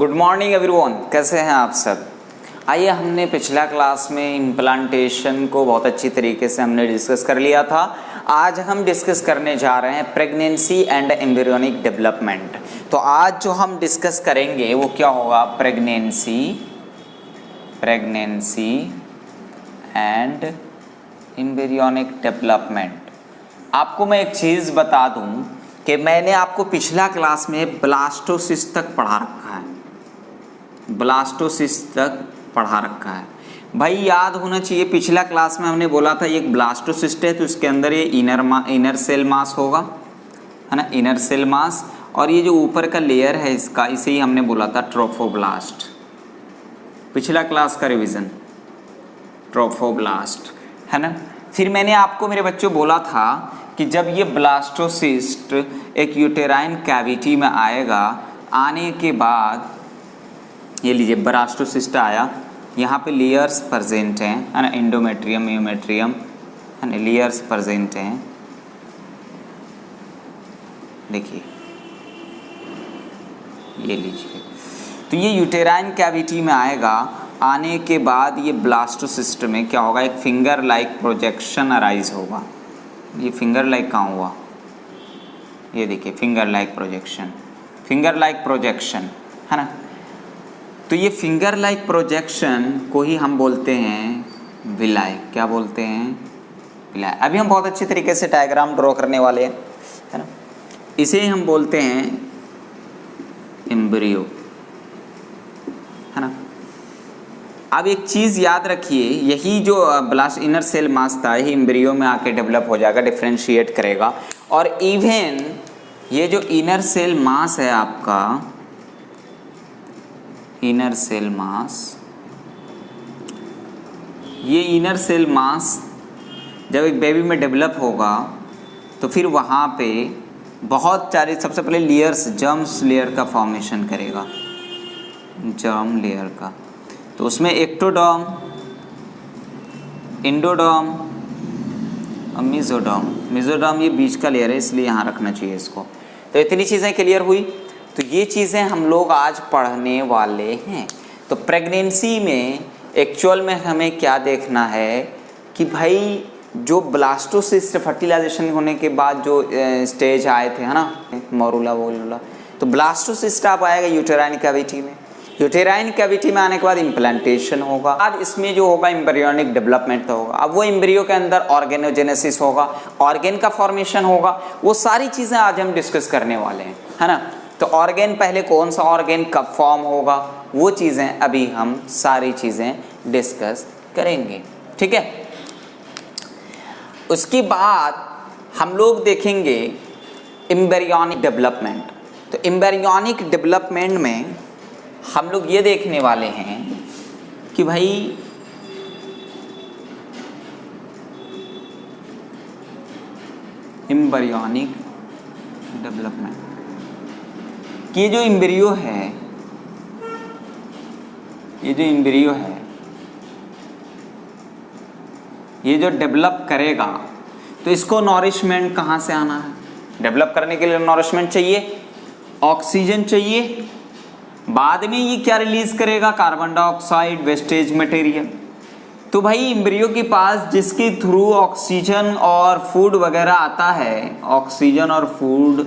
Good morning everyone, कैसे हैं आप सब। आइए, हमने पिछला क्लास में इम्प्लांटेशन को बहुत अच्छी तरीके से हमने डिस्कस कर लिया था। आज हम डिस्कस करने जा रहे हैं प्रेगनेंसी एंड एम्ब्रियोनिक डेवलपमेंट। तो आज जो हम डिस्कस करेंगे वो क्या होगा, प्रेगनेंसी एंड एम्ब्रियोनिक डेवलपमेंट। आपको मैं एक चीज़ बता दूं कि मैंने आपको पिछला क्लास में ब्लास्टोसिस्ट तक पढ़ा रखा है, ब्लास्टोसिस्ट तक पढ़ा रखा है। भाई याद होना चाहिए, पिछला क्लास में हमने बोला था एक ब्लास्टोसिस्ट है तो इसके अंदर ये इनर सेल मास होगा, है ना, इनर सेल मास। और ये जो ऊपर का लेयर है इसका, इसे ही हमने बोला था ट्रोफोब्लास्ट। पिछला क्लास का रिवीजन, ट्रोफोब्लास्ट, है ना। फिर मैंने आपको मेरे बच्चों बोला था कि जब ये ब्लास्टोसिस्ट एक यूटेराइन कैविटी में आएगा, आने के बाद ये लीजिए ब्लास्टोसिस्ट आया, यहाँ पे लेयर्स प्रेजेंट हैं, है ना, एंडोमेट्रियम, मियोमेट्रियम, है ना, लेयर्स प्रेजेंट हैं। देखिए ये लीजिए, तो ये यूटेराइन कैविटी में आएगा। आने के बाद ये ब्लास्टोसिस्ट में क्या होगा, एक फिंगर लाइक प्रोजेक्शन अराइज होगा। ये फिंगर लाइक कहाँ हुआ, ये देखिए फिंगर लाइक प्रोजेक्शन, है ना। तो ये फिंगर लाइक प्रोजेक्शन को ही हम बोलते हैं विलाई। क्या बोलते हैं, विलाई। अभी हम बहुत अच्छी तरीके से डायग्राम ड्रॉ करने वाले हैं, है ना। इसे हम बोलते हैं एम्ब्रियो, है ना। अब एक चीज़ याद रखिए, यही जो इनर सेल मास था यही एम्ब्रियो में आके डेवलप हो जाएगा, डिफ्रेंशिएट करेगा। और इवन ये जो इनर सेल मास है आपका, इनर सेल मास, ये इनर सेल मास जब एक बेबी में डेवलप होगा तो फिर वहाँ पे बहुत सारे, सबसे पहले लेयर्स, जर्म्स लेयर का फॉर्मेशन करेगा, जर्म लेयर का। तो उसमें एक्टोडर्म, इंडोडर्म और मेसोडर्म, ये बीच का लेयर है, इसलिए यहाँ रखना चाहिए इसको। तो इतनी चीज़ें क्लियर हुई। तो ये चीज़ें हम लोग आज पढ़ने वाले हैं। तो प्रेगनेंसी में एक्चुअल में हमें क्या देखना है कि भाई जो ब्लास्टोसिस्ट फर्टिलाइजेशन होने के बाद जो स्टेज आए थे, है ना, मोरूला वोलुला, तो ब्लास्टोसिस्ट अब आएगा यूटेराइन कैविटी में। यूटेराइन कैविटी में आने के बाद इम्प्लांटेशन होगा। आज इसमें जो होगा एम्ब्रियोनिक डेवलपमेंट होगा। अब वो एम्ब्रियो के अंदर ऑर्गेनोजेनेसिस होगा, ऑर्गेन का फॉर्मेशन होगा। वो सारी चीज़ें आज हम डिस्कस करने वाले हैं, है ना। तो ऑर्गेन, पहले कौन सा ऑर्गेन कब फॉर्म होगा, वो चीज़ें अभी हम सारी चीज़ें डिस्कस करेंगे, ठीक है। उसके बाद हम लोग देखेंगे एम्ब्रियोनिक डेवलपमेंट। तो एम्ब्रियोनिक डेवलपमेंट में हम लोग ये देखने वाले हैं कि भाई एम्ब्रियोनिक डेवलपमेंट कि ये जो एम्ब्रियो है, ये जो डेवलप करेगा तो इसको नॉरिशमेंट कहाँ से आना है। डेवलप करने के लिए नॉरिशमेंट चाहिए, ऑक्सीजन चाहिए। बाद में ये क्या रिलीज करेगा, कार्बन डाइऑक्साइड, वेस्टेज मटेरियल। तो भाई एम्ब्रियो के पास जिसके थ्रू ऑक्सीजन और फूड वगैरह आता है, ऑक्सीजन और फूड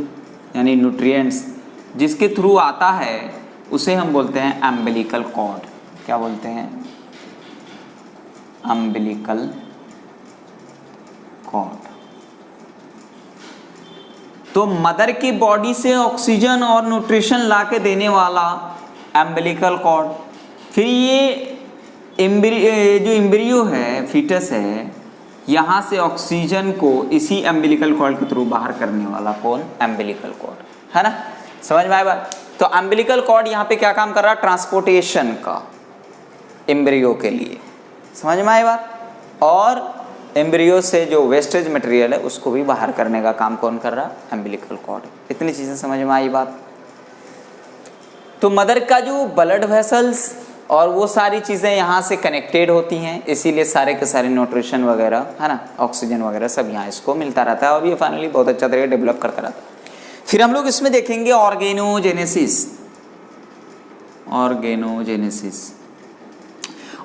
यानी न्यूट्रिएंट्स जिसके थ्रू आता है, उसे हम बोलते हैं अम्बिलिकल कॉर्ड। क्या बोलते हैं, अम्बिलिकल कॉर्ड। तो मदर की बॉडी से ऑक्सीजन और न्यूट्रिशन लाके देने वाला अम्बिलिकल कॉर्ड। फिर ये जो एम्ब्रियो है, फीटस है, यहाँ से ऑक्सीजन को इसी अम्बिलिकल कॉर्ड के थ्रू बाहर करने वाला कौन, अम्बिलिकल कॉर्ड, है ना। समझ में आया बात। तो अम्बिलिकल कॉर्ड यहाँ पे क्या काम कर रहा है, ट्रांसपोर्टेशन का एम्ब्रियो के लिए। समझ में आया बात। और एम्ब्रियो से जो वेस्टेज मटेरियल है उसको भी बाहर करने का काम कौन कर रहा है, अम्बिलिकल कॉर्ड। इतनी चीज़ें समझ में आई बात। तो मदर का जो ब्लड वेसल्स और वो सारी चीज़ें यहाँ से कनेक्टेड होती हैं, इसीलिए सारे के सारे न्यूट्रिशन वगैरह, है ना, ऑक्सीजन वगैरह सब यहाँ इसको मिलता रहता है और ये फाइनली बहुत अच्छा तरीके डेवलप करता रहता है। फिर हम लोग इसमें देखेंगे ऑर्गेनोजेनेसिस। ऑर्गेनोजेनेसिस।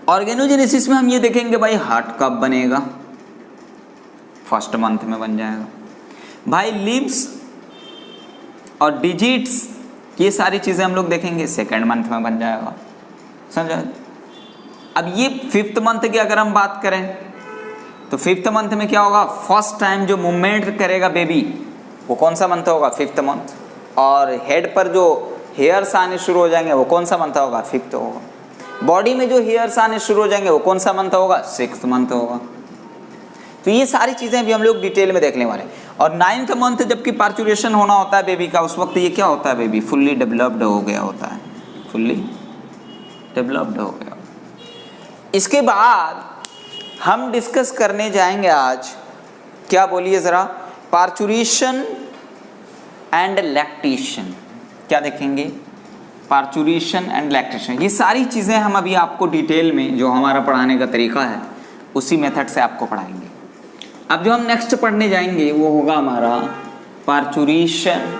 ऑर्गेनोजेनेसिस में हम ये देखेंगे भाई हार्ट कब बनेगा, फर्स्ट मंथ में बन जाएगा भाई। लिव्स और डिजिट्स ये सारी चीज़ें हम लोग देखेंगे सेकेंड मंथ में बन जाएगा, समझा। अब ये फिफ्थ मंथ की अगर हम बात करें तो फिफ्थ मंथ में क्या होगा, फर्स्ट टाइम जो मूवमेंट करेगा बेबी वो कौन सा मंथ होगा, फिफ्थ मंथ। और हेड पर जो हेयर्स आने शुरू हो जाएंगे वो कौन सा मंथ होगा, फिफ्थ होगा। बॉडी में जो हेयर्स आने शुरू हो जाएंगे वो कौन सा मंथ होगा, सिक्स्थ मंथ होगा। तो ये सारी चीज़ें भी हम लोग डिटेल में देखने वाले हैं। और नाइन्थ मंथ जबकि पार्चुरेशन होना होता है बेबी का, उस वक्त ये क्या होता है, बेबी फुल्ली डेवलप्ड हो गया होता है, फुल्ली डेवलप्ड हो गया। इसके बाद हम डिस्कस करने जाएंगे आज, क्या बोलिए ज़रा, पार्चुरेशन एंड लैक्टेशन। क्या देखेंगे, पार्चुरेशन एंड लैक्टेशन। ये सारी चीज़ें हम अभी आपको डिटेल में जो हमारा पढ़ाने का तरीका है उसी मेथड से आपको पढ़ाएंगे। अब जो हम नेक्स्ट पढ़ने जाएंगे वो होगा हमारा पार्चुरेशन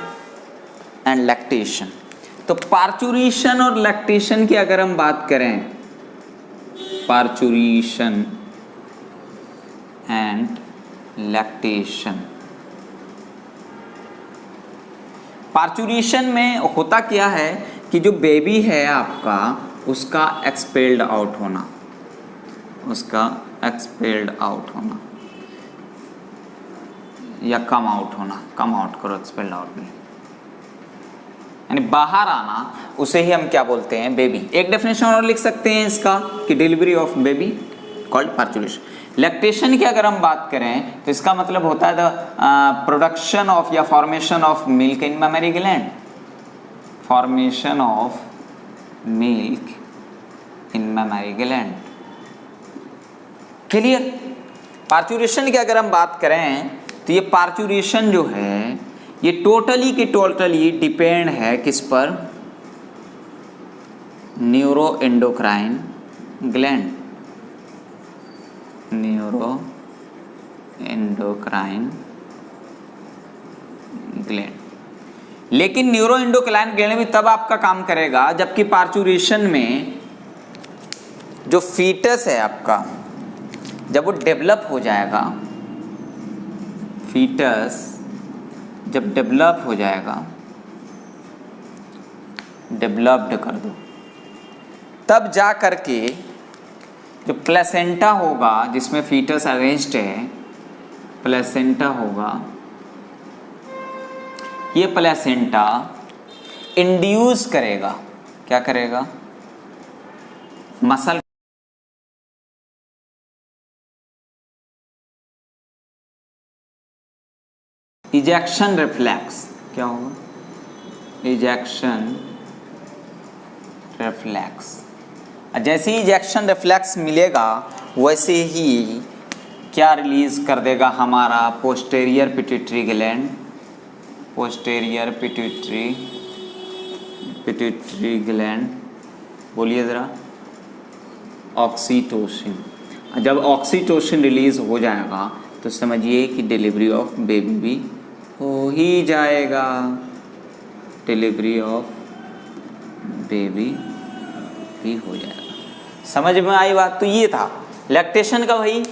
एंड लैक्टेशन। तो पार्चुरेशन और लैक्टेशन की अगर हम बात करें, पार्चुरेशन एंड लैक्टेशन। पार्चुरेशन में होता क्या है कि जो बेबी है आपका उसका एक्सपेल्ड आउट होना, उसका एक्सपेल्ड आउट होना या कम आउट होना, कम आउट करो, एक्सपेल्ड आउट नहीं, यानी बाहर आना, उसे ही हम क्या बोलते हैं, बेबी। एक डेफिनेशन और लिख सकते हैं इसका कि delivery of baby called parturition. Lactation की अगर हम बात करें तो इसका मतलब होता है द प्रोडक्शन ऑफ या formation of milk in mammary gland, formation of milk in mammary gland. Clear. Parturition की अगर हम बात करें तो ये पार्चुरेशन जो है ये टोटली की टोटली डिपेंड है किस पर, neuro endocrine gland, neuro endocrine gland. लेकिन न्यूरो एंडोक्राइन ग्लैंड भी तब आपका काम करेगा जबकि पार्चुरेशन में जो फीटस है आपका, जब वो डेवलप हो जाएगा, फीटस जब डेवलप हो जाएगा, डेवलप्ड कर दो, तब जा करके जो प्लेसेंटा होगा जिसमें फीटस अरेंज्ड है, प्लेसेंटा होगा, ये प्लेसेंटा इंड्यूस करेगा, क्या करेगा, मसल इजेक्शन रिफ्लेक्स। क्या होगा, इजेक्शन रिफ्लेक्स। जैसे ही इजेक्शन रिफ्लेक्स मिलेगा वैसे ही क्या रिलीज कर देगा हमारा posterior pituitary gland, posterior pituitary gland, बोलिए ज़रा, ऑक्सीटोसिन। जब ऑक्सीटोसिन रिलीज हो जाएगा तो समझिए कि डिलीवरी ऑफ बेबी भी हो ही जाएगा, डिलीवरी ऑफ बेबी भी हो जाएगा। समझ में आई बात। तो ये था लैक्टेशन का भाई,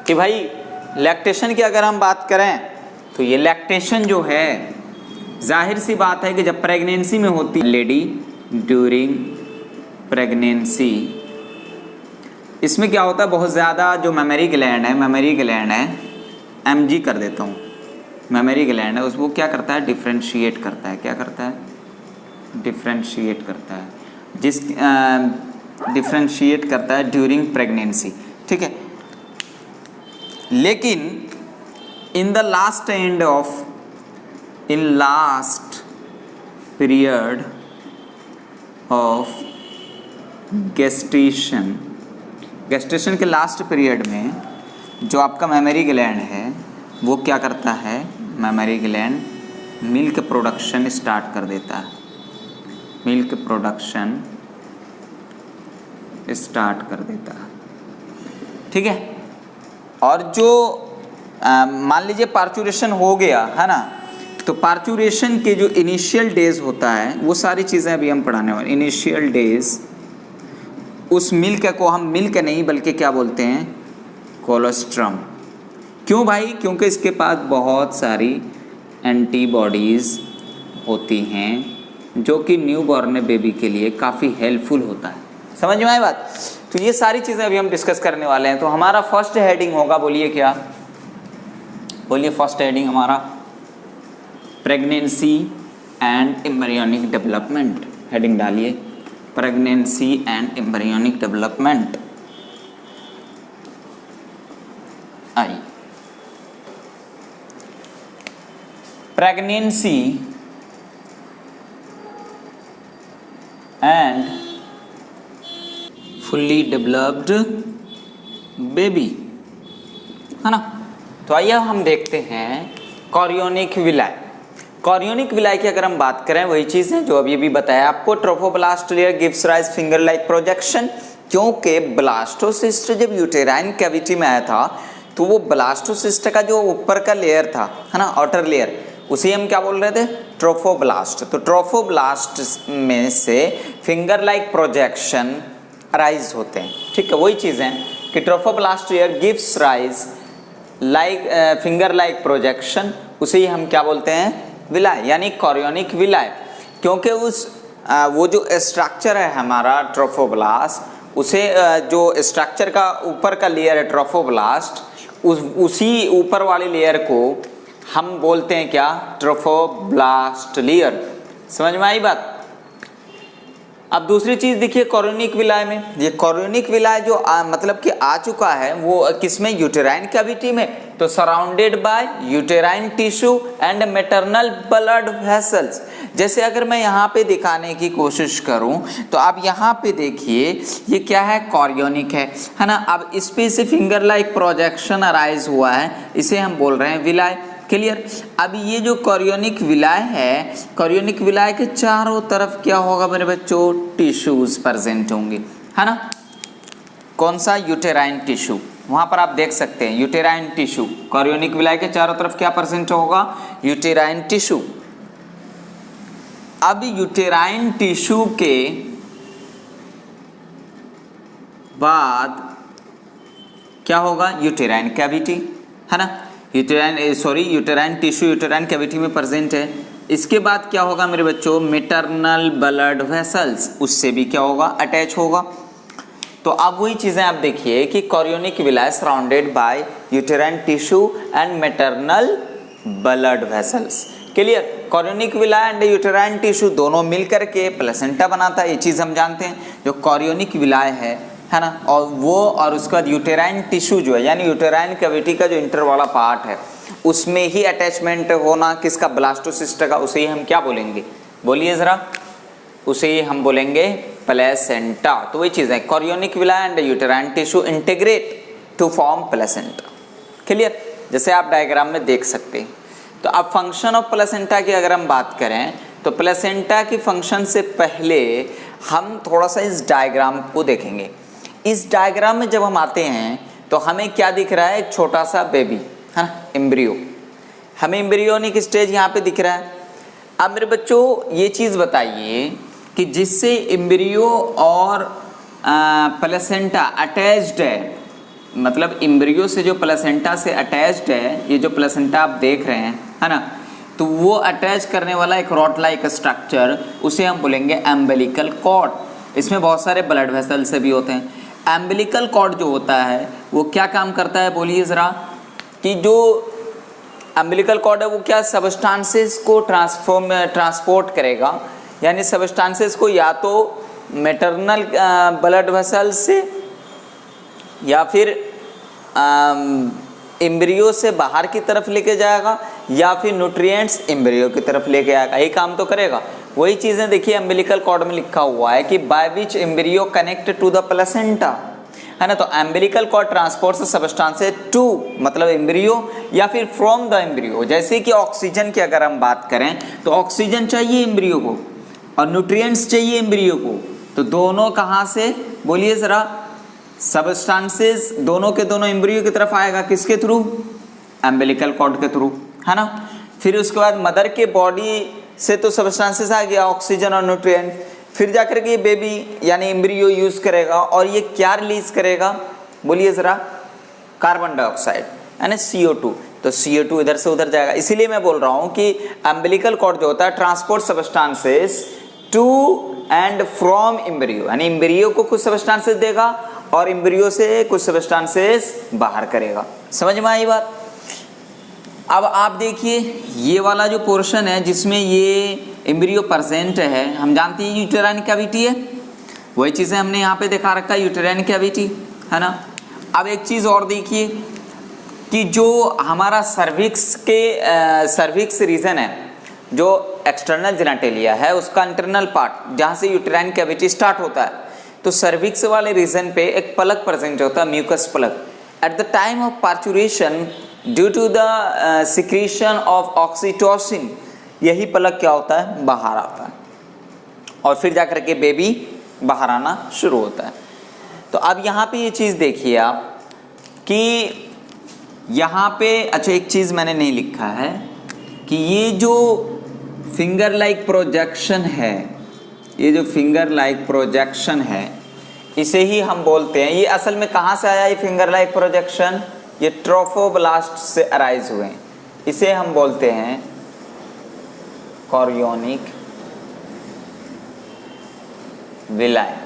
कि भाई लैक्टेशन की अगर हम बात करें तो ये लैक्टेशन जो है जाहिर सी बात है कि जब प्रेगनेंसी में होती लेडी, ड्यूरिंग प्रेगनेंसी, इसमें क्या होता है, बहुत ज़्यादा जो मेमरी ग्लैंड है, एमजी कर देता हूँ, मेमरी ग्लैंड है उसको क्या करता है, डिफ्रेंशिएट करता है। क्या करता है, डिफ्रेंशिएट करता है, डिफ्रेंशिएट करता है ड्यूरिंग प्रेगनेंसी, ठीक है। लेकिन in the last end of, in last period of gestation, gestation के लास्ट पीरियड में जो आपका मेमरी ग्लैंड है वो क्या करता है, mammary gland milk production start कर देता है, मिल्क प्रोडक्शन स्टार्ट कर देता है, ठीक है। और जो मान लीजिए पार्चुरेशन हो गया है ना, तो पार्चुरेशन के जो इनिशियल डेज होता है वो सारी चीज़ें अभी हम पढ़ाने वाले। इनिशियल डेज, उस मिल्क को हम मिल्क नहीं बल्कि क्या बोलते हैं, कोलोस्ट्रम। क्यों भाई? क्योंकि इसके पास बहुत सारी एंटीबॉडीज़ होती हैं जो कि न्यू बॉर्न बेबी के लिए काफ़ी हेल्पफुल होता है। समझ में आई बात? तो ये सारी चीज़ें अभी हम डिस्कस करने वाले हैं। तो हमारा फर्स्ट हेडिंग होगा, बोलिए क्या? बोलिए फर्स्ट हेडिंग हमारा pregnancy and embryonic development. Heading डालिए, pregnancy and embryonic development. I pregnancy and fully developed baby, है ना। तो आइए हम देखते हैं कॉरियोनिक विलाय। कॉरियोनिक विलाय की अगर हम बात करें, वही चीज़ है जो अभी भी बताया आपको। Trophoblast layer gives rise finger like projection, क्योंकि ब्लास्टोसिस्ट जब यूटेराइन कैविटी में आया था तो वो ब्लास्टोसिस्ट का जो ऊपर का लेयर था, है ना, आउटर लेयर, उसे हम क्या बोल रहे थे, ट्रोफोब्लास्ट। तो ट्रोफोब्लास्ट में से फिंगर लाइक प्रोजेक्शन राइज होते हैं। ठीक है, वही चीज़ है कि trophoblast layer gives rise like finger like projection, उसे ही हम क्या बोलते हैं, विलाय, यानी कॉरियोनिक विलाय। क्योंकि उस वो जो स्ट्रक्चर है हमारा ट्रोफोब्लास्ट, उसे जो स्ट्रक्चर का ऊपर का लेयर है ट्रोफोब्लास्ट, उसी ऊपर वाले लेयर को हम बोलते हैं क्या, ट्रोफोब्लास्ट लेयर। समझ में आई बात? अब दूसरी चीज़ देखिए कॉरियोनिक विलाय में, ये कॉरियोनिक विलाय जो मतलब कि आ चुका है वो किसमें, यूटेराइन कैविटी में। तो surrounded by uterine tissue and maternal blood vessels. जैसे अगर मैं यहाँ पे दिखाने की कोशिश करूँ तो आप यहाँ पे देखिए ये क्या है, कॉरियोनिक है ना। अब इस पे से फिंगर लाइक प्रोजेक्शन अराइज हुआ है, इसे हम बोल रहे हैं विलाय। क्लियर? अब ये जो कॉरियोनिक विलाय है, कॉरियोनिक विलाय के चारों तरफ क्या होगा मेरे बच्चों, टिश्यूज प्रेजेंट होंगे, है ना। कौन सा, यूटेराइन टिश्यू, वहां पर आप देख सकते हैं यूटेराइन टिश्यू। कॉरियोनिक विलाय के चारों तरफ क्या प्रेजेंट होगा, यूटेराइन टिश्यू। अब यूटेराइन टिश्यू के बाद क्या होगा, यूटेराइन कैविटी, है ना। यूटेराइन टिश्यू यूटेराइन कैविटी में प्रेजेंट है। इसके बाद क्या होगा मेरे बच्चों, मैटरनल ब्लड वेसल्स, उससे भी क्या होगा, अटैच होगा। तो अब वही चीज़ें आप देखिए कि chorionic विलाय surrounded by uterine tissue and maternal blood vessels. Clear? Chorionic villi and uterine tissue दोनों मिलकर के प्लेसेंटा बनाता है, ये चीज़ हम जानते हैं। जो कॉरियोनिक विलाय है ना, और वो और उसके बाद यूटेराइन टिश्यू जो है, यानी यूटेराइन कैविटी का जो इंटर वाला पार्ट है, उसमें ही अटैचमेंट होना किसका, ब्लास्टोसिस्ट का, उसे ही हम क्या बोलेंगे, बोलिए ज़रा, उसे ही हम बोलेंगे प्लेसेंटा। तो वही चीज़ है, chorionic villi and uterine tissue integrate to form placenta. Clear? जैसे आप डायग्राम में देख सकते हैं। तो अब फंक्शन ऑफ प्लेसेंटा की अगर हम बात करें तो प्लेसेंटा की फंक्शन से पहले हम थोड़ा सा इस डायग्राम को देखेंगे। इस डायग्राम में जब हम आते हैं तो हमें क्या दिख रहा है, एक छोटा सा बेबी, है ना, एम्ब्रियो। हमें एम्ब्रियोनिक स्टेज यहाँ पे दिख रहा है। अब मेरे बच्चों ये चीज़ बताइए कि जिससे एम्ब्रियो और प्लेसेंटा अटैच्ड है, मतलब एम्ब्रियो से जो प्लेसेंटा से अटैच्ड है, ये जो प्लेसेंटा आप देख रहे हैं, है ना, तो वो अटैच करने वाला एक रॉड लाइक स्ट्रक्चर, उसे हम बोलेंगे एम्बिलिकल कॉर्ड। इसमें बहुत सारे ब्लड वेसल से भी होते हैं। एम्बिलिकल कॉर्ड जो होता है वो क्या काम करता है, बोलिए ज़रा, कि जो एम्बिलिकल कॉर्ड है वो क्या, सबस्टांसेस को ट्रांसपोर्ट करेगा, यानी सबस्टांसेस को या तो मैटरनल ब्लड वेसल से या फिर एम्ब्रियो से बाहर की तरफ लेके जाएगा, या फिर न्यूट्रिएंट्स एम्ब्रियो की तरफ लेके आएगा, यही काम तो करेगा। वही चीज़ें देखिए एम्बिलिकल कॉर्ड में लिखा हुआ है कि by which embryo connect to the placenta, है ना। तो umbilical cord transport substances to, मतलब एम्ब्रियो या फिर फ्रॉम द एम्ब्रियो। जैसे कि ऑक्सीजन की अगर हम बात करें तो ऑक्सीजन चाहिए एम्ब्रियो को और न्यूट्रिएंट्स चाहिए एम्ब्रियो को, तो दोनों कहाँ से, बोलिए ज़रा, सबस्टांसेस दोनों के दोनों एम्ब्रियो की तरफ आएगा, किसके थ्रू, एम्बिलिकल कॉर्ड के थ्रू, है ना। फिर उसके बाद मदर के बॉडी से तो सब्सटेंसेस आ गया ऑक्सीजन और न्यूट्रिएंट, फिर जाकर के ये बेबी यानी एम्ब्रियो यूज करेगा और ये क्या रिलीज करेगा, बोलिए जरा, कार्बन डाइऑक्साइड यानी CO2। तो CO2 इधर से उधर जाएगा, इसीलिए मैं बोल रहा हूँ कि अम्बिलिकल कॉर्ड जो होता है transport substances to and from embryo, यानी एम्ब्रियो को कुछ सब्सटेंसेस देगा और एम्ब्रियो से कुछ सब्सटेंसेस बाहर करेगा। समझ में आई बात? अब आप देखिए ये वाला जो पोर्शन है जिसमें ये एम्ब्रियो प्रेजेंट है, हम जानते हैं यूटेराइन कैविटी है, वही चीज़ें हमने यहाँ पे दिखा रखा है, यूटेराइन कैविटी है ना। अब एक चीज़ और देखिए कि जो हमारा सर्विक्स रीजन है, जो एक्सटर्नल जेनिटलिया है उसका इंटरनल पार्ट जहाँ से यूटेराइन कैविटी स्टार्ट होता है, तो सर्विक्स वाले रीजन पे एक पलक प्रेजेंट होता है, mucus plug. At the time of parturition due to the secretion of oxytocin, यही पलक क्या होता है, बाहर आता है और फिर जाकर के बेबी बाहर आना शुरू होता है। तो अब यहाँ पे ये चीज़ देखिए आप कि यहाँ पे, अच्छा एक चीज़ मैंने नहीं लिखा है कि ये जो फिंगर लाइक प्रोजेक्शन है, ये जो फिंगर लाइक प्रोजेक्शन है इसे ही हम बोलते हैं, ये असल में कहाँ से आया ये फिंगर लाइक प्रोजेक्शन, ये ट्रोफोब्लास्ट से अराइज हुए हैं, इसे हम बोलते हैं कॉरियोनिक विलाय।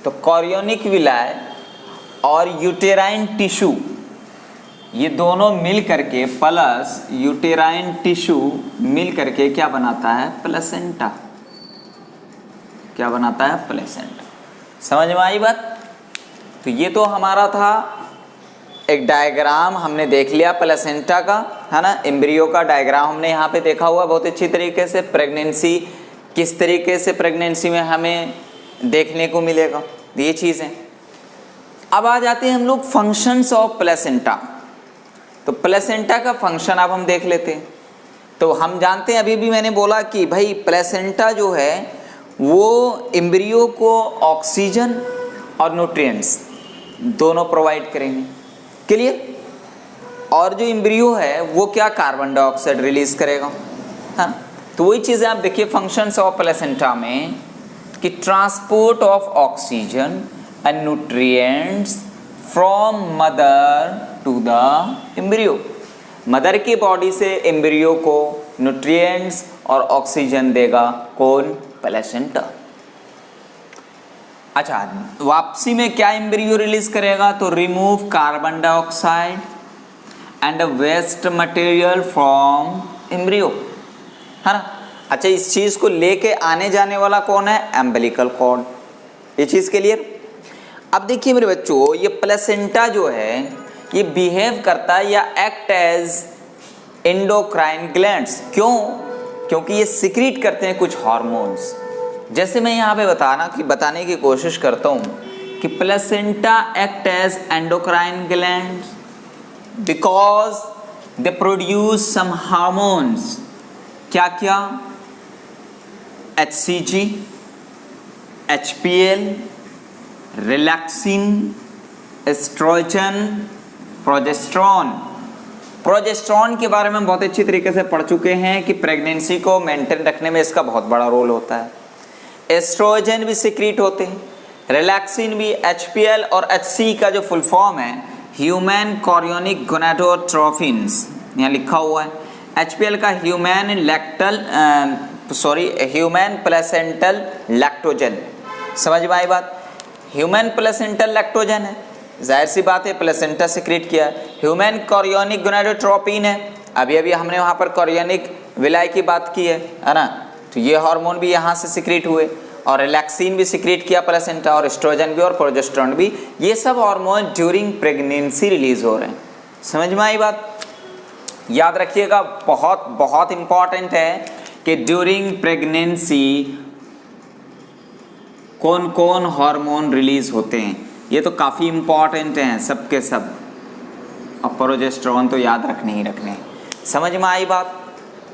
तो कॉरियोनिक विलाय और यूटेराइन टिश्यू ये दोनों मिल करके प्लस यूटेराइन टिश्यू मिल करके क्या बनाता है, प्लेसेंटा। क्या बनाता है, प्लेसेंटा। समझ में आई बात? तो ये तो हमारा था एक डायग्राम, हमने देख लिया प्लेसेंटा का, है ना, एम्ब्रियो का डायग्राम हमने यहाँ पे देखा हुआ बहुत अच्छी तरीके से। प्रेगनेंसी किस तरीके से प्रेगनेंसी में हमें देखने को मिलेगा, ये चीज़ें। अब आ जाते हैं हम लोग फंक्शंस ऑफ प्लेसेंटा। तो प्लेसेंटा का फंक्शन अब हम देख लेते हैं। तो हम जानते हैं, अभी भी मैंने बोला कि भाई प्लेसेंटा जो है वो एम्ब्रियो को ऑक्सीजन और न्यूट्रिएंट्स दोनों प्रोवाइड करेंगे, क्लियर। और जो एम्ब्रियो है वो क्या, कार्बन डाइऑक्साइड रिलीज करेगा, हाँ। तो वही चीज़ें आप देखिए फंक्शंस ऑफ प्लेसेंटा में कि transport of oxygen and nutrients from mother to the embryo, mother की बॉडी से एम्ब्रियो को न्यूट्रिएंट्स और ऑक्सीजन देगा कौन, प्लेसेंटा। अच्छा, वापसी में क्या एम्ब्रियो रिलीज करेगा, तो remove carbon dioxide and waste material from embryo, है ना। अच्छा, इस चीज को लेके आने जाने वाला कौन है, एम्बिलिकल कॉर्ड, ये चीज क्लियर। अब देखिए मेरे बच्चों, ये प्लेसेंटा जो है ये बिहेव करता है या एक्ट एज एंडोक्राइन ग्लैंड्स। क्यों? क्योंकि ये सिक्रीट करते हैं कुछ हार्मोन्स। जैसे मैं यहाँ पे बताने की कोशिश करता हूँ कि placenta act as endocrine glands because they produce some hormones. क्या क्या, HCG, HPL, relaxin, oestrogen, progesterone. Progesterone के बारे में बहुत अच्छी तरीके से पढ़ चुके हैं कि प्रेगनेंसी को मेंटेन रखने में इसका बहुत बड़ा रोल होता है। एस्ट्रोजन भी सिक्रीट होते हैं, रिलैक्सिन भी, HPL और HC का जो फुल फॉर्म है ह्यूमन कॉरियोनिक गोनाडोट्रोफिन्स, यहाँ लिखा हुआ है। HPL का ह्यूमन प्लेसेंटल लैक्टोजन। समझ में आई बात? ह्यूमन प्लेसेंटल लैक्टोजन है, जाहिर सी बात है प्लेसेंटा सिक्रीट किया। ह्यूमन कॉरियोनिक गोनाडोट्रोपिन है, अभी अभी हमने वहाँ पर कॉरियोनिक विलाय की बात की है ना। तो ये हार्मोन भी यहाँ से सिक्रीट हुए और रिलैक्सिन भी सिक्रीट किया प्लेसेंटा, और एस्ट्रोजन भी और प्रोजेस्टेरॉन भी। ये सब हार्मोन ड्यूरिंग प्रेगनेंसी रिलीज हो रहे हैं। समझ में आई बात? याद रखिएगा, बहुत बहुत इंपॉर्टेंट है कि ड्यूरिंग प्रेगनेंसी कौन कौन हार्मोन रिलीज होते हैं, ये तो काफ़ी इंपॉर्टेंट हैं सब के सब। और प्रोजेस्टेरॉन तो याद रखने ही रखने। समझ में आई बात?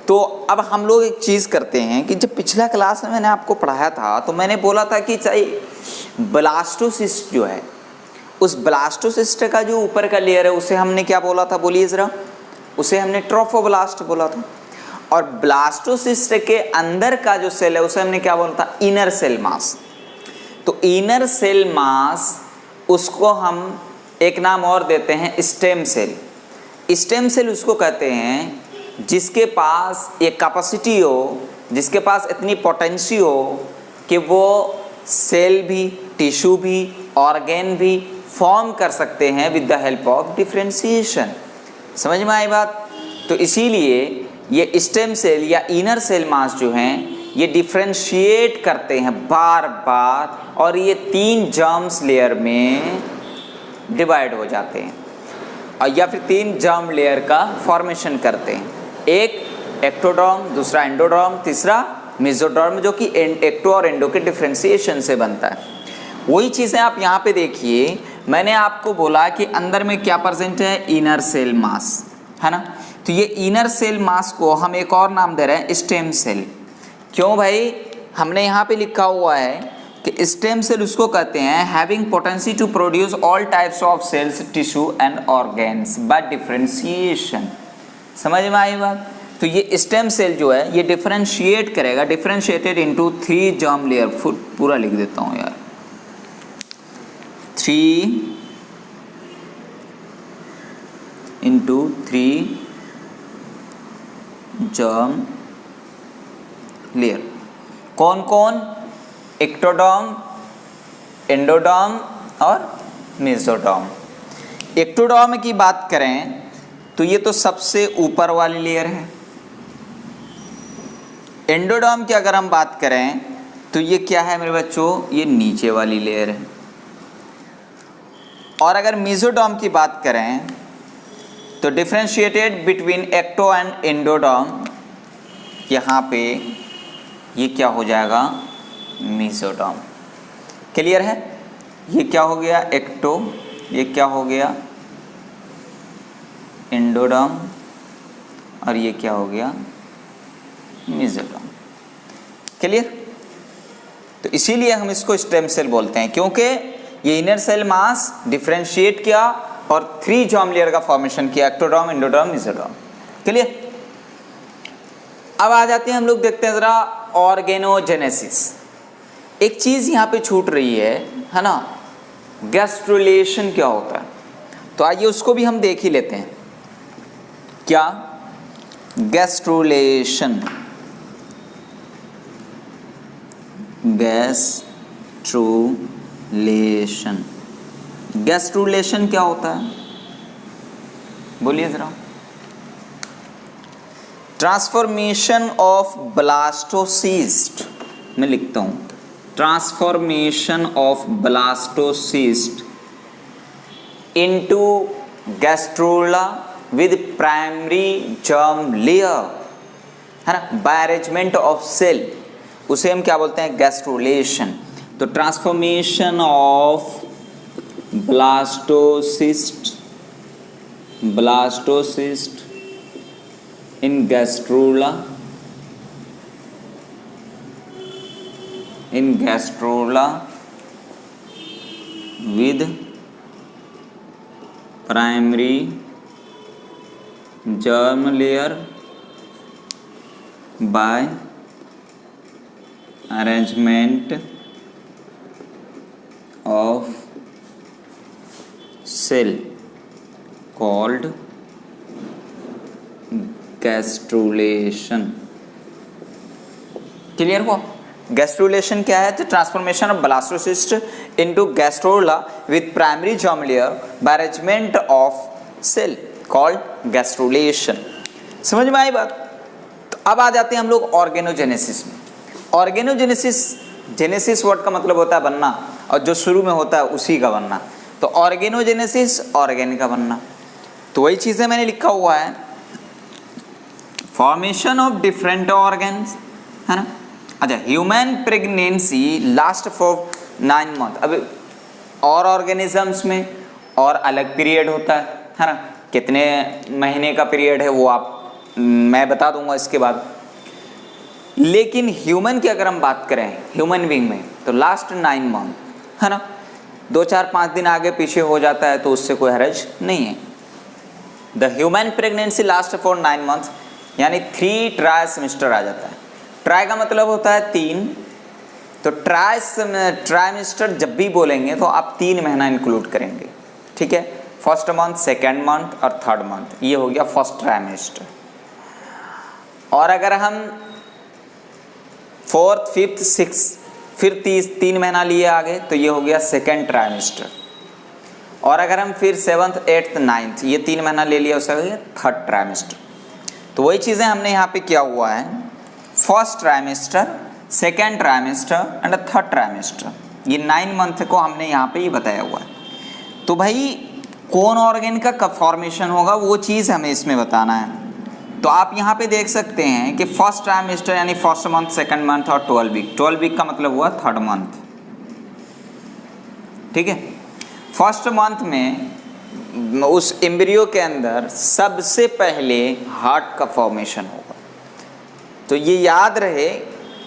तो अब हम लोग एक चीज़ करते हैं कि जब पिछला क्लास में मैंने आपको पढ़ाया था तो मैंने बोला था कि चाहे ब्लास्टोसिस्ट जो है, उस ब्लास्टोसिस्ट का जो ऊपर का लेयर है उसे हमने क्या बोला था, बोलिए ज़रा, उसे हमने ट्रोफोब्लास्ट बोला था। और ब्लास्टोसिस्ट के अंदर का जो सेल है उसे हमने क्या बोला था, इनर सेल मास। तो इनर सेल मास उसको हम एक नाम और देते हैं स्टेम सेल। स्टेम सेल उसको कहते हैं जिसके पास ये कैपेसिटी हो, जिसके पास इतनी पोटेंसी हो कि वो सेल भी, टिश्यू भी, ऑर्गेन भी फॉर्म कर सकते हैं with the help of differentiation. समझ में आई बात? तो इसीलिए ये स्टेम सेल या इनर सेल मास जो हैं ये डिफरेंशिएट करते हैं बार बार, और ये 3 जर्म्स लेयर में डिवाइड हो जाते हैं, और या फिर 3 जर्म लेयर का फॉर्मेशन करते हैं। एक एक्टोडर्म, दूसरा एंडोडर्म, तीसरा मेसोडर्म, जो कि एक्टो और एंडो के डिफरेंशिएशन से बनता है। वही चीज़ें आप यहाँ पे देखिए, मैंने आपको बोला कि अंदर में क्या प्रेजेंट है, इनर सेल मास, है ना। तो ये इनर सेल मास को हम एक और नाम दे रहे हैं स्टेम सेल। क्यों भाई? हमने यहाँ पे लिखा हुआ है कि स्टेम सेल उसको कहते हैं having potency to produce all types of cells, tissue and organs by differentiation. समझ में आई बात? तो ये स्टेम सेल जो है ये डिफरेंशिएट करेगा, डिफरेंशिएटेड इनटू 3 जर्म लेयर। पूरा लिख देता हूँ यार, 3 into 3 जर्म लेयर। कौन कौन? एक्टोडर्म, एंडोडर्म और मेसोडर्म। एक्टोडर्म की बात करें तो ये तो सबसे ऊपर वाली लेयर है। एंडोडर्म की अगर हम बात करें तो ये क्या है मेरे बच्चों, ये नीचे वाली लेयर है। और अगर मेसोडर्म की बात करें तो differentiated between ecto and endoderm, यहाँ पे ये क्या हो जाएगा, मेसोडर्म। क्लियर है? ये क्या हो गया, एक्टो, ये क्या हो गया, एंडोडर्म, और ये क्या हो गया, मेसोडर्म। क्लियर? तो इसीलिए हम इसको स्टेम सेल बोलते हैं, क्योंकि ये इनर सेल मास डिफरेंशिएट किया और 3 जर्म लेयर का फॉर्मेशन किया, एक्टोडर्म, एंडोडर्म, मेसोडर्म। क्लियर? अब आ जाते हैं हम लोग, देखते हैं जरा ऑर्गेनोजेनेसिस। एक चीज़ यहाँ पे छूट रही है ना, गैस्ट्रुलेशन क्या होता है? तो आइए उसको भी हम देख ही लेते हैं। क्या? गैस्ट्रुलेशन, गैस्ट्रुलेशन, गैस्ट्रुलेशन क्या होता है? बोलिए जरा। ट्रांसफॉर्मेशन ऑफ ब्लास्टोसिस्ट, मैं लिखता हूँ, transformation of blastocyst into gastrula with primary germ layer, है ना, बाय अरेंजमेंट ऑफ सेल, उसे हम क्या बोलते हैं, गैस्ट्रुलेशन। तो transformation of blastocyst in gastrula with primary germ layer by arrangement of cell called gastrulation. Clear हुआ? गैस्ट्रुलेशन क्या है? तो transformation of blastocyst into gastrula with primary germ layer by arrangement of cell called gastrulation. समझ में आई बात? तो अब आ जाते हैं हम लोग ऑर्गेनोजेनेसिस में। ऑर्गेनोजेनेसिस, जेनेसिस वर्ड का मतलब होता है बनना, और जो शुरू में होता है उसी का बनना। तो ऑर्गेनोजेनेसिस, ऑर्गेन का बनना। तो वही चीज़ें मैंने लिखा हुआ है, फॉर्मेशन ऑफ डिफरेंट ऑर्गन्स, है ना। अच्छा, human pregnancy last for 9 month. अब और ऑर्गेनिजम्स में और अलग पीरियड होता है ना, कितने महीने का पीरियड है वो मैं बता दूंगा इसके बाद। लेकिन ह्यूमन की अगर हम बात करें, ह्यूमन बीइंग में, तो लास्ट 9 मंथ, है ना। 2, 4, 5 दिन आगे पीछे हो जाता है तो उससे कोई हर्ज नहीं है। The human pregnancy last for 9 months, यानी 3 ट्राई सेमेस्टर आ जाता है। ट्राई का मतलब होता है 3, तो ट्राइमेस्टर जब भी बोलेंगे तो आप 3 महीना इंक्लूड करेंगे, ठीक है। फर्स्ट मंथ, सेकेंड मंथ और थर्ड मंथ, ये हो गया फर्स्ट ट्राइमेस्टर। और अगर हम फोर्थ, फिफ्थ, सिक्स फिर 3 महीना लिए आगे तो ये हो गया सेकेंड ट्राइमेस्टर। और अगर हम फिर 7th, 8th, 9th ये 3 महीना ले लिया, उसका हो गया थर्ड ट्राइमेस्टर। तो वही चीज़ें हमने यहाँ पे किया हुआ है, first trimester, second trimester and third trimester, ये 9 मंथ को हमने यहाँ पे ये बताया हुआ है। तो भाई कौन ऑर्गन का कब फॉर्मेशन होगा वो चीज़ हमें इसमें बताना है। तो आप यहाँ पे देख सकते हैं कि फर्स्ट ट्राइमेस्टर यानी फर्स्ट मंथ, सेकंड मंथ और 12 वीक, 12 वीक का मतलब हुआ थर्ड मंथ, ठीक है। फर्स्ट मंथ में उस एम्ब्रियो के अंदर सबसे पहले हार्ट का फॉर्मेशन होगा। तो ये याद रहे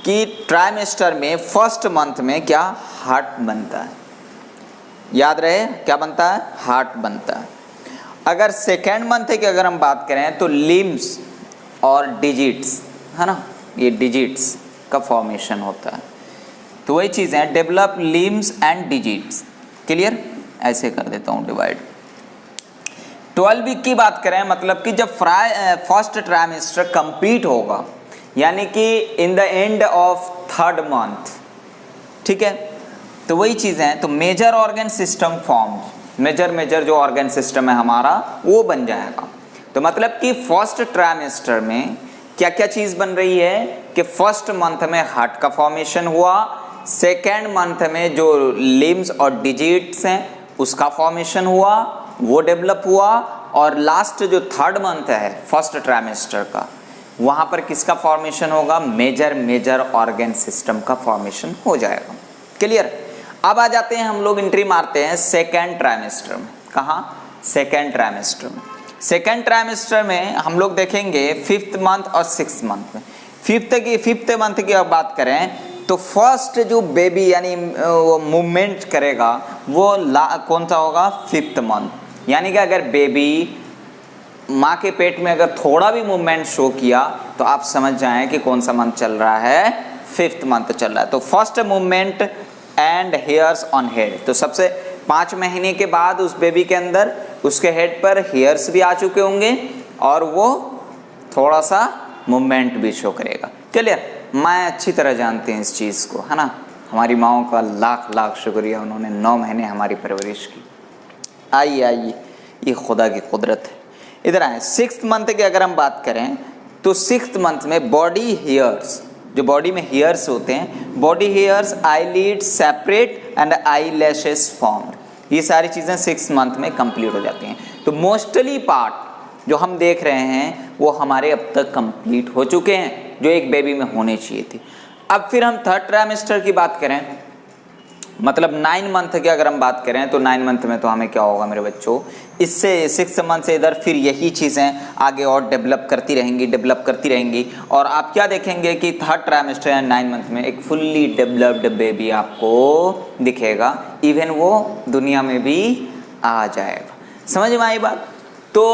कि ट्राइमेस्टर में फर्स्ट मंथ में क्या हार्ट बनता है, याद रहे क्या बनता है, हार्ट बनता है। अगर सेकेंड मंथ की अगर हम बात करें तो लिम्स और डिजिट्स, है ना, ये डिजिट्स का फॉर्मेशन होता है। तो वही चीज़ है, develop limbs and digits, clear. ऐसे कर देता हूँ डिवाइड। 12 वीक की बात करें मतलब कि जब फर्स्ट ट्राइमेस्टर कंप्लीट होगा, यानी कि in the end of third month, ठीक है। तो वही चीज़ है, तो major organ system form, major जो ऑर्गन सिस्टम है हमारा वो बन जाएगा। तो मतलब कि फर्स्ट ट्राइमेस्टर में क्या क्या चीज़ बन रही है कि फर्स्ट मंथ में हार्ट का फॉर्मेशन हुआ, सेकेंड मंथ में जो लिम्स और डिजिट्स हैं उसका फॉर्मेशन हुआ, वो डेवलप हुआ, और लास्ट जो थर्ड मंथ है फर्स्ट ट्राइमेस्टर का, वहाँ पर किसका फॉर्मेशन होगा, मेजर ऑर्गन सिस्टम का फॉर्मेशन हो जाएगा, क्लियर। अब आ जाते हैं हम लोग एंट्री मारते हैं सेकेंड ट्राइमेस्टर में। कहाँ, सेकेंड ट्राइमेस्टर में। सेकेंड ट्राइमेस्टर में हम लोग देखेंगे 5th मंथ और 6th मंथ में। फिफ्थ मंथ की अब बात करें तो फर्स्ट जो बेबी यानी वो मूवमेंट करेगा वो कौन सा होगा, 5th मंथ। यानी कि अगर बेबी माँ के पेट में अगर थोड़ा भी मूवमेंट शो किया तो आप समझ जाएं कि कौन सा मंथ चल रहा है, 5th मंथ चल रहा है। तो first movement and hairs on head, तो सबसे 5 महीने के बाद उस बेबी के अंदर उसके हेड पर हेयर्स भी आ चुके होंगे और वो थोड़ा सा मूवमेंट भी शो करेगा, क्लियर। माँ अच्छी तरह जानते हैं इस चीज़ को, है ना। हमारी माँओं का लाख लाख शुक्रिया, उन्होंने 9 महीने हमारी परवरिश की। आइए ये खुदा की कुदरत है। इधर आए 6th मंथ की अगर हम बात करें तो 6th मंथ में बॉडी हेयर्स, जो बॉडी में हेयर्स होते हैं, body hairs, eyelid separate and eye lashes form, ये सारी चीज़ें 6th मंथ में कंप्लीट हो जाती हैं। तो मोस्टली पार्ट जो हम देख रहे हैं वो हमारे अब तक कंप्लीट हो चुके हैं जो एक बेबी में होने चाहिए थी। अब फिर हम थर्ड ट्राइमेस्टर की बात करें, मतलब 9 मंथ की अगर हम बात करें तो 9 मंथ में तो हमें क्या होगा मेरे बच्चों, इससे 6th मंथ से इधर फिर यही चीज़ें आगे और डेवलप करती रहेंगी और आप क्या देखेंगे कि थर्ड ट्राइमेस्टर या 9 मंथ में एक फुल्ली डेवलप्ड बेबी आपको दिखेगा, इवन वो दुनिया में भी आ जाएगा। समझ में आई बात। तो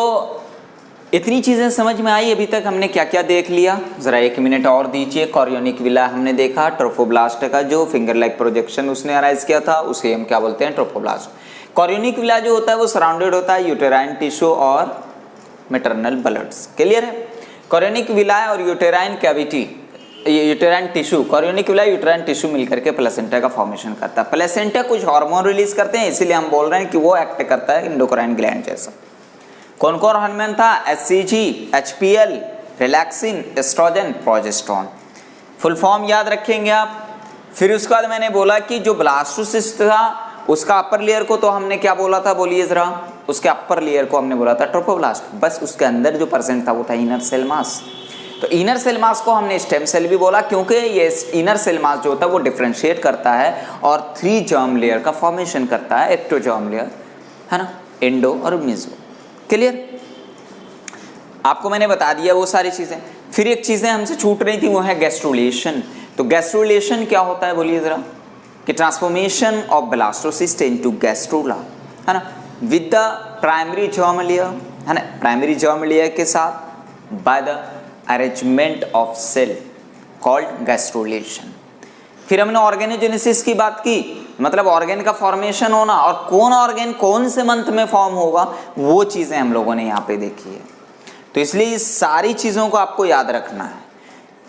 इतनी चीज़ें समझ में आई। अभी तक हमने क्या क्या देख लिया, ज़रा 1 मिनट और दीजिए। कॉरियोनिक विला हमने देखा, ट्रोफोब्लास्ट का जो फिंगर लाइक प्रोजेक्शन उसने अराइज किया था उसे हम क्या बोलते हैं, ट्रोफोब्लास्ट। कॉरियोनिक विला जो होता है वो सराउंडेड होता है यूटेराइन टिश्यू और मैटरनल ब्लड्स, क्लियर है। कॉरियोनिक विला और uterine cavity, uterine tissue, chorionic villa uterine tissue मिलकर के प्लेसेंटा का फॉर्मेशन करता है। प्लेसेंटा कुछ हार्मोन रिलीज करते हैं, इसीलिए हम बोल रहे हैं कि वो एक्ट करता है इंडोक्राइन ग्लैंड जैसा। कौन कौन हार्मोन था, HCG, HPL, relaxin, oestrogen, progesterone. Full form याद रखेंगे आप। फिर उसके बाद मैंने बोला कि जो ब्लास्टोसिस्ट था उसका अपर लेयर को तो हमने क्या बोला था, बोलिए जरा। उसके अपर लेयर को हमने बोला था ट्रोफोब्लास्ट, बस उसके अंदर जो परसेंट था वो था इनर सेल मास। तो इनर सेल मास को हमने स्टेम सेल भी बोला क्योंकि ये इनर सेल मास जो होता है वो डिफ्रेंशिएट करता है और 3 जर्म लेयर का फॉर्मेशन करता है, एक्टोजर्म लेयर, है ना, एंडो और मेसो, क्लियर। आपको मैंने बता दिया वो सारी चीज़ें। फिर एक चीज़ें हमसे छूट रही थी वो है गैस्ट्रुलेशन। तो गैस्ट्रुलेशन क्या होता है बोलिए ज़रा, कि transformation of blastocyst into gastrula, है ना, with the primary germ layer है ना, प्राइमरी जर्म लेयर के साथ by the arrangement of cell called gastrulation. फिर हमने ऑर्गेनोजेनेसिस की बात की, मतलब ऑर्गेन का फॉर्मेशन होना, और कौन ऑर्गेन कौन से मंथ में फॉर्म होगा वो चीजें हम लोगों ने यहाँ पे देखी है। तो इसलिए इस सारी चीजों को आपको याद रखना है।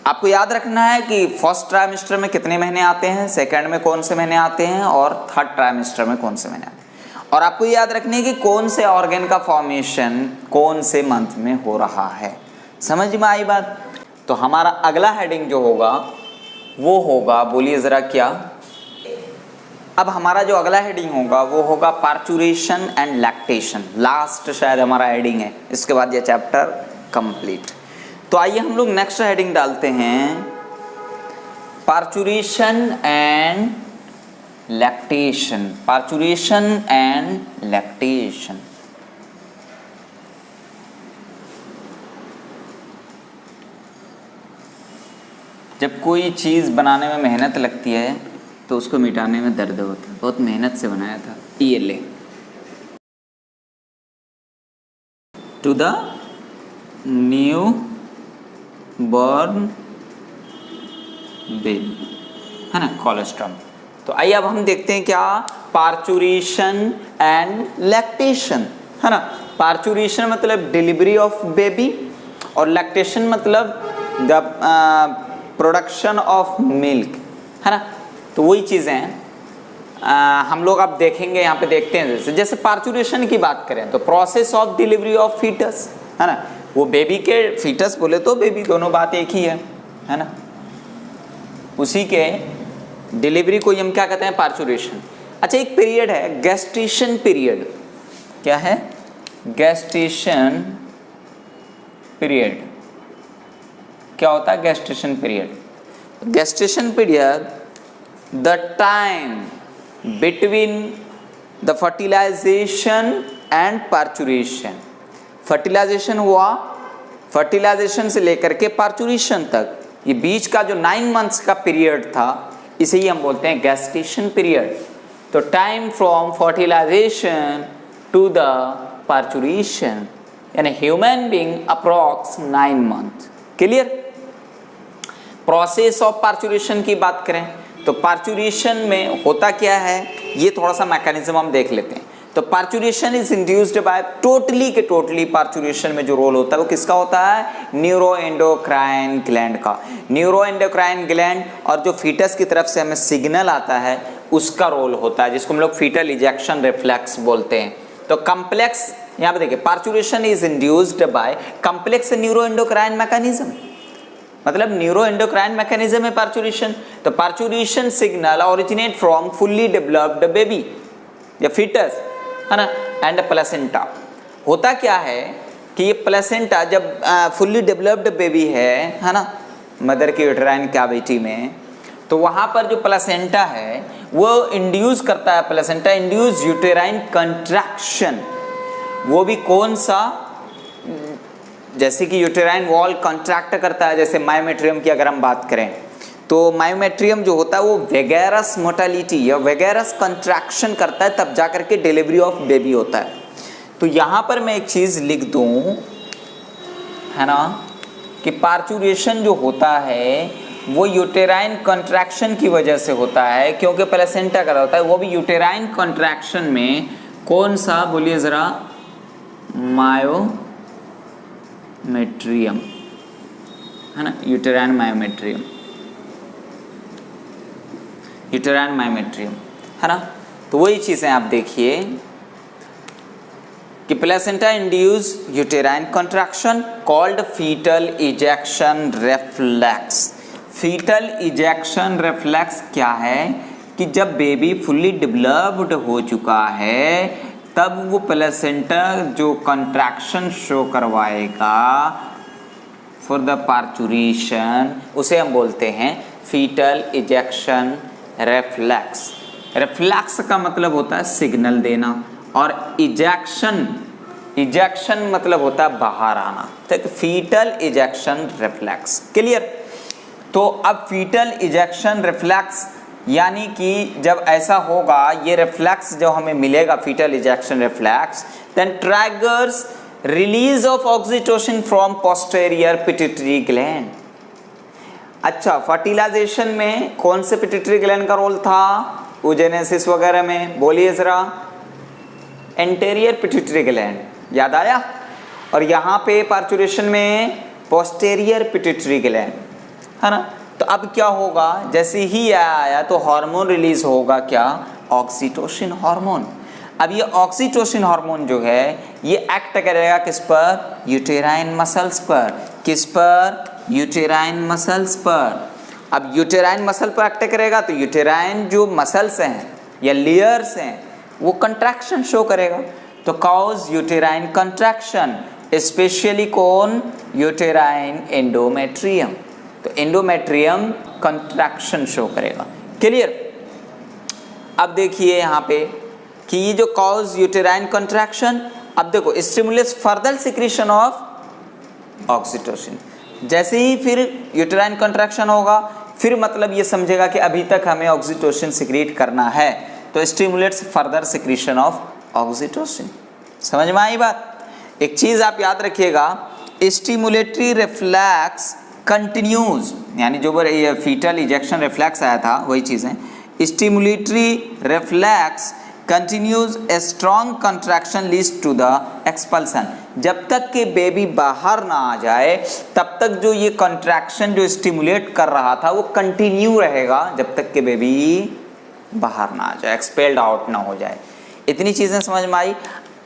आपको याद रखना है कि फर्स्ट ट्राइमेस्टर में कितने महीने आते हैं, सेकंड में कौन से महीने आते हैं, और थर्ड ट्राइमेस्टर में कौन से महीने आते हैं, और आपको याद रखना है कि कौन से ऑर्गेन का फॉर्मेशन कौन से मंथ में हो रहा है। समझ में आई बात? तो हमारा अगला हेडिंग जो होगा वो होगा, बोलिए जरा क्या, अब हमारा जो अगला हेडिंग होगा वो होगा पार्चुरेशन एंड लैक्टेशन। लास्ट शायद हमारा हेडिंग है, इसके बाद ये चैप्टर कंप्लीट। तो आइए हम लोग नेक्स्ट हेडिंग डालते हैं, parturition and lactation. Parturition and lactation. जब कोई चीज़ बनाने में मेहनत लगती है तो उसको मिटाने में दर्द होता है। बहुत मेहनत से बनाया था। ये ले, to the new born baby, है ना, कोलोस्ट्रम। तो आइए अब हम देखते हैं क्या, पार्चुरेशन एंड लैक्टेशन, है ना। पार्चुरेशन मतलब डिलीवरी ऑफ बेबी, और लैक्टेशन मतलब द प्रोडक्शन ऑफ मिल्क, है ना। तो वही चीज़ें हैं हम लोग अब देखेंगे, यहाँ पे देखते हैं। जैसे पार्चुरेशन की बात करें तो process of delivery of foetus, है ना, वो बेबी के, फीटस बोले तो बेबी, दोनों बात एक ही है ना। उसी के डिलीवरी को हम क्या कहते हैं, पार्चुरेशन। अच्छा, एक पीरियड है गेस्टेशन पीरियड। क्या है? Gestation period. क्या होता है gestation period? Gestation period the time between the fertilisation and parturition. Fertilisation हुआ, फर्टिलाइजेशन से लेकर के पार्चुरेशन तक, ये बीच का जो 9 मंथ्स का पीरियड था, इसे ही हम बोलते हैं गेस्टेशन पीरियड। तो time from fertilization to the parturition, यानी human being approx 9 month. Clear? Process of parturition की बात करें तो पार्चुरेशन में होता क्या है, ये थोड़ा सा मैकेनिज्म हम देख लेते हैं। तो parturition is induced by, totally के टोटली पार्चुरेशन में जो रोल होता है वो किसका होता है, न्यूरो एंडोक्राइन ग्लैंड का। न्यूरो एंडोक्राइन ग्लैंड, और जो फीटस की तरफ से हमें सिग्नल आता है उसका रोल होता है, जिसको हम लोग फीटल इजेक्शन रिफ्लेक्स बोलते हैं। तो कम्प्लेक्स, यहाँ पे देखिए, parturition is induced by complex neuro endocrine mechanism, मतलब न्यूरो एंडोक्राइन मैकेनिज्म है पार्चुरेशन। तो parturition signal originate from fully developed baby या फीटस, है ना, एंड प्लेसेंटा। होता क्या है कि ये प्लेसेंटा जब फुल्ली डेवलप्ड बेबी है ना, मदर की यूटेराइन कैविटी में, तो वहाँ पर जो प्लेसेंटा है वो इंड्यूस करता है, प्लेसेंटा इंड्यूस यूटेराइन कंट्रैक्शन। वो भी कौन सा, जैसे कि यूटेराइन वॉल कंट्रैक्ट करता है, जैसे मायोमेट्रियम की अगर हम बात करें तो मायोमेट्रियम जो होता है वो वेगेरस मोटालिटी या वेगेरस कंट्रैक्शन करता है, तब जा करके डिलीवरी ऑफ बेबी होता है। तो यहाँ पर मैं एक चीज़ लिख दूँ, है ना, कि पार्चुरेशन जो होता है वो यूटेराइन कंट्रैक्शन की वजह से होता है, क्योंकि प्लेसेंटा का होता है, वो भी यूटेराइन कंट्रैक्शन में कौन सा, बोलिए ज़रा, मायोमेट्रियम, है ना, यूटेराइन मायोमेट्रियम, यूटेराइन मायोमेट्रियम, है ना। तो वही चीज़ें आप देखिए कि placenta induce uterine contraction called foetal ejection reflex. Foetal ejection reflex क्या है कि जब बेबी फुल्ली डेवलप्ड हो चुका है तब वो प्लेसेंटा जो कंट्रैक्शन शो करवाएगा फॉर द पार्चुरेशन, उसे हम बोलते हैं फीटल इजेक्शन रिफ्लेक्स। रिफ्लेक्स का मतलब होता है सिग्नल देना, और इजेक्शन, इजेक्शन मतलब होता है बाहर आना। ठीक, फीटल इजेक्शन रिफ्लेक्स। क्लियर? तो अब फीटल इजेक्शन रिफ्लेक्स यानी कि जब ऐसा होगा, ये रिफ्लेक्स जो हमें मिलेगा, foetal ejection reflex, then triggers release of oxytocin from posterior pituitary gland. अच्छा, फर्टिलाइजेशन में कौन से पिट्यूटरी ग्लैंड का रोल था ओजेनेसिस वगैरह में? बोलिए जरा। एंटेरियर पिट्यूटरी ग्लैंड, याद आया? और यहाँ पे पार्चुरेशन में पोस्टेरियर पिट्यूटरी ग्लैंड, है ना? तो अब क्या होगा, जैसे ही आया तो हार्मोन रिलीज होगा, क्या? Oxytocin hormone. अब ये ऑक्सीटोसिन हार्मोन जो है ये एक्ट करेगा किस पर? यूटेराइन मसल्स पर। किस पर? यूटेराइन मसल्स पर। अब यूटेराइन मसल पर एक्ट करेगा तो यूटेराइन जो मसल्स हैं या लेयर्स हैं वो कंट्रैक्शन शो करेगा, तो कॉज यूटेराइन कंट्रैक्शन, स्पेशली कौन? Uterine endometrium. तो एंडोमेट्रियम कंट्रैक्शन शो करेगा। क्लियर? अब देखिए यहाँ पे कि ये जो कॉज यूटेराइन कंट्रैक्शन, अब देखो stimulates further secretion of oxytocin. जैसे ही फिर यूटेराइन कंट्रैक्शन होगा, फिर मतलब ये समझेगा कि अभी तक हमें ऑक्सीटोसिन सिक्रीट करना है, तो stimulates further secretion of oxytocin. समझ में आई बात? एक चीज आप याद रखिएगा, स्टिमुलेटरी रिफ्लेक्स कंटिन्यूज, यानी जो फीटल इजेक्शन रिफ्लेक्स आया था वही चीज है। Stimulatory reflex continues a strong contraction leads to the expulsion. जब तक कि बेबी बाहर ना आ जाए तब तक जो ये कंट्रैक्शन जो स्टिमुलेट कर रहा था वो कंटिन्यू रहेगा, जब तक कि बेबी बाहर ना आ जाए, एक्सपेल्ड आउट ना हो जाए। इतनी चीजें समझ में आई।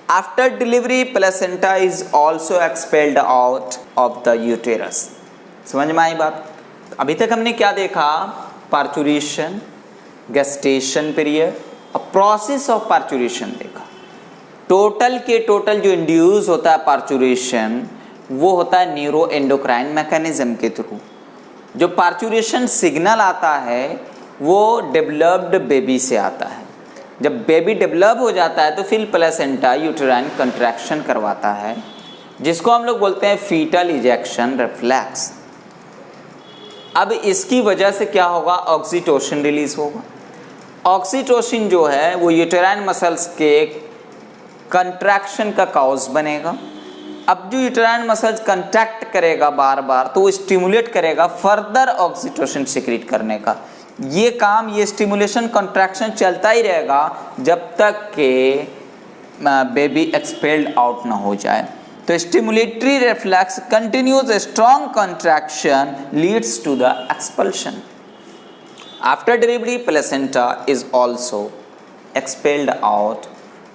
After delivery placenta is also expelled out of the uterus. समझ में आई बात? अभी तक हमने क्या देखा? पार्चुरेशन, गेस्टेशन पीरियड और प्रोसेस ऑफ पार्चुरेशन देखा। टोटल के टोटल जो इंड्यूस होता है पार्चुरेशन वो होता है न्यूरो एंडोक्राइन मैकेनिज्म के थ्रू। जो पार्चुरेशन सिग्नल आता है वो डेवलप्ड बेबी से आता है। जब बेबी डेवलप हो जाता है तो फिर प्लेसेंटा यूटेराइन कंट्रैक्शन करवाता है, जिसको हम लोग बोलते हैं फीटल इजेक्शन रिफ्लेक्स। अब इसकी वजह से क्या होगा? ऑक्सीटोसिन रिलीज होगा। ऑक्सीटोसिन जो है वो यूटेराइन मसल्स के कंट्रैक्शन का कॉज बनेगा। अब जो यूटेराइन मसल्स कंट्रैक्ट करेगा बार बार तो वो स्टिमुलेट करेगा फर्दर ऑक्सीटोसिन सिक्रीट करने का। ये काम, ये स्टिमुलेशन कंट्रैक्शन चलता ही रहेगा जब तक कि बेबी एक्सपेल्ड आउट ना हो जाए। तो stimulatory reflex continues strong contraction leads to the expulsion. After delivery placenta is also expelled out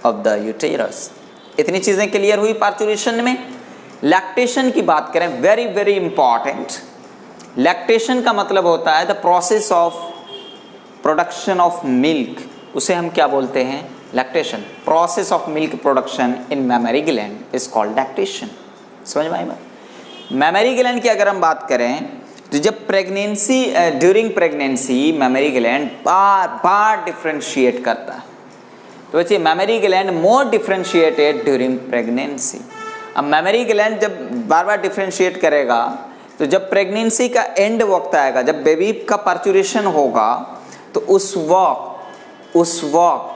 of the uterus. इतनी चीजें क्लियर हुई पार्चुरेशन में। लैक्टेशन की बात करें, वेरी वेरी इंपॉर्टेंट। लैक्टेशन का मतलब होता है the process of production of milk, उसे हम क्या बोलते हैं? Lactation. Process of milk production in mammary gland is called lactation. समझ में आई बात? मैमरी ग्लैंड की अगर हम बात करें तो जब pregnancy, during pregnancy mammary gland बार बार डिफ्रेंशिएट करता है। तो बच्चे mammary gland more differentiated during pregnancy. अब मैमरी ग्लैंड जब बार बार डिफ्रेंशिएट करेगा तो जब प्रेगनेंसी का एंड वक्त आएगा, जब बेबी का पार्चुरेशन होगा, तो उस वक्त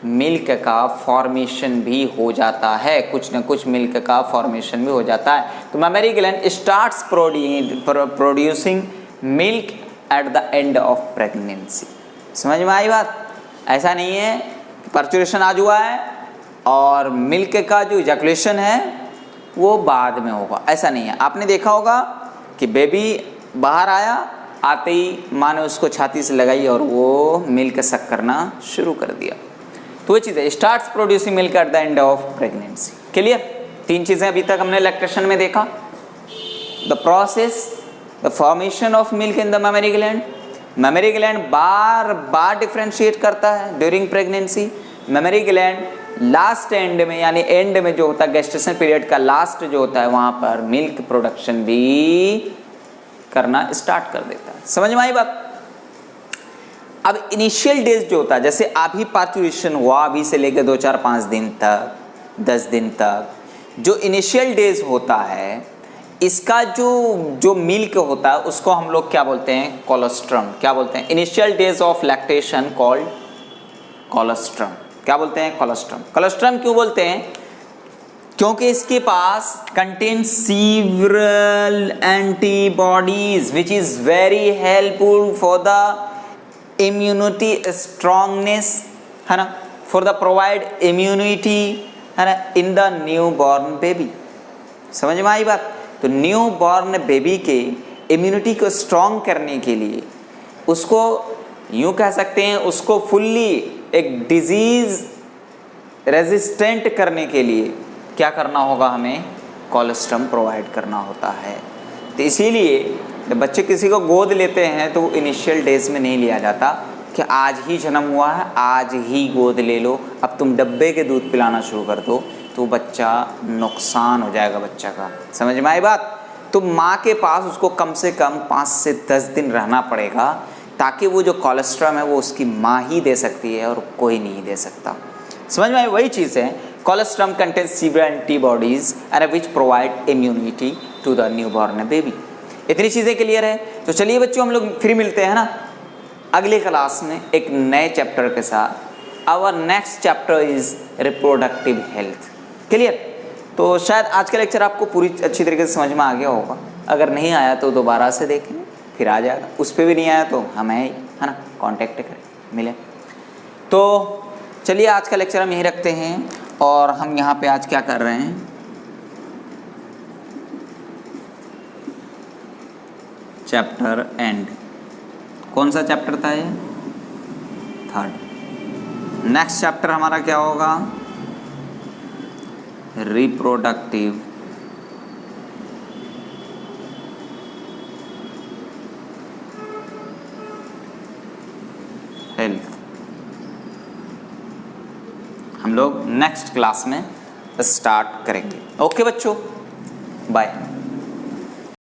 मिल्क का फॉर्मेशन भी हो जाता है, कुछ न कुछ मिल्क का फॉर्मेशन भी हो जाता है। तो mammary gland starts producing milk at the end of pregnancy. समझ में आई बात? ऐसा नहीं है कि पार्चुरेशन आज हुआ है और मिल्क का जो इजैकुलेशन है वो बाद में होगा, ऐसा नहीं है। आपने देखा होगा कि बेबी बाहर आया, आते ही माँ ने उसको छाती से लगाई और वो मिल्क सक करना शुरू कर दिया। तो वो चीज़ है, starts producing milk at the end of pregnancy. Clear? तीन चीज़ें अभी तक हमने लैक्टेशन में देखा। The process, the formation of milk in the mammary gland. Memory gland बार बार डिफ्रेंशिएट करता है during pregnancy. Mammary gland last and में, यानी एंड में जो होता है गेस्टेशन पीरियड का लास्ट जो होता है वहाँ पर मिल्क प्रोडक्शन भी करना स्टार्ट कर देता है। समझ में आई बात? अब इनिशियल डेज जो होता है, जैसे अभी पार्चुरेशन हुआ, अभी से लेकर 2, 4, 5 दिन तक, 10 दिन तक, जो इनिशियल डेज होता है इसका जो मिल्क होता है उसको हम लोग क्या बोलते हैं? कोलोस्ट्रम। क्या बोलते हैं? Initial days of lactation called colostrum. क्या बोलते हैं? कोलोस्ट्रम। कोलोस्ट्रम क्यों बोलते हैं? क्योंकि इसके पास contain several antibodies which is very helpful for the immunity strongness, है ना, for the provide immunity, है ना, in the newborn baby। समझ में आई बात? तो न्यू बॉर्न बेबी के इम्यूनिटी को स्ट्रॉन्ग करने के लिए, उसको यूँ कह सकते हैं, उसको फुल्ली एक डिजीज़ रेजिस्टेंट करने के लिए क्या करना होगा, हमें कोलेस्ट्रम प्रोवाइड करना होता है। तो इसीलिए जब बच्चे किसी को गोद लेते हैं तो वो इनिशियल डेज में नहीं लिया जाता कि आज ही जन्म हुआ है आज ही गोद ले लो, अब तुम डब्बे के दूध पिलाना शुरू कर दो, तो बच्चा नुकसान हो जाएगा बच्चा का। समझ में आई बात? तो माँ के पास उसको कम से कम 5 से 10 दिन रहना पड़ेगा, ताकि वो जो कोलेस्ट्रम है वो उसकी माँ ही दे सकती है और कोई नहीं दे सकता। समझ में आई? वही चीज़ है, colostrum contains several antibodies and which provide immunity to the newborn baby। इतनी चीज़ें क्लियर है? तो चलिए बच्चों, हम लोग फिर मिलते हैं ना अगले क्लास में एक नए चैप्टर के साथ। Our next chapter is reproductive health. Clear? तो शायद आज का लेक्चर आपको पूरी अच्छी तरीके से समझ में आ गया होगा। अगर नहीं आया तो दोबारा से देखें, फिर आ जाएगा। उस पर भी नहीं आया तो हमें, है ना, कांटेक्ट करें, मिले। तो चलिए आज का लेक्चर हम यहीं रखते हैं, और हम यहाँ पे आज क्या कर रहे हैं, चैप्टर एंड। कौन सा चैप्टर था ये? 3rd। नेक्स्ट चैप्टर हमारा क्या होगा? Reproductive health. हम लोग नेक्स्ट क्लास में स्टार्ट करेंगे। ओके बच्चों, बाय।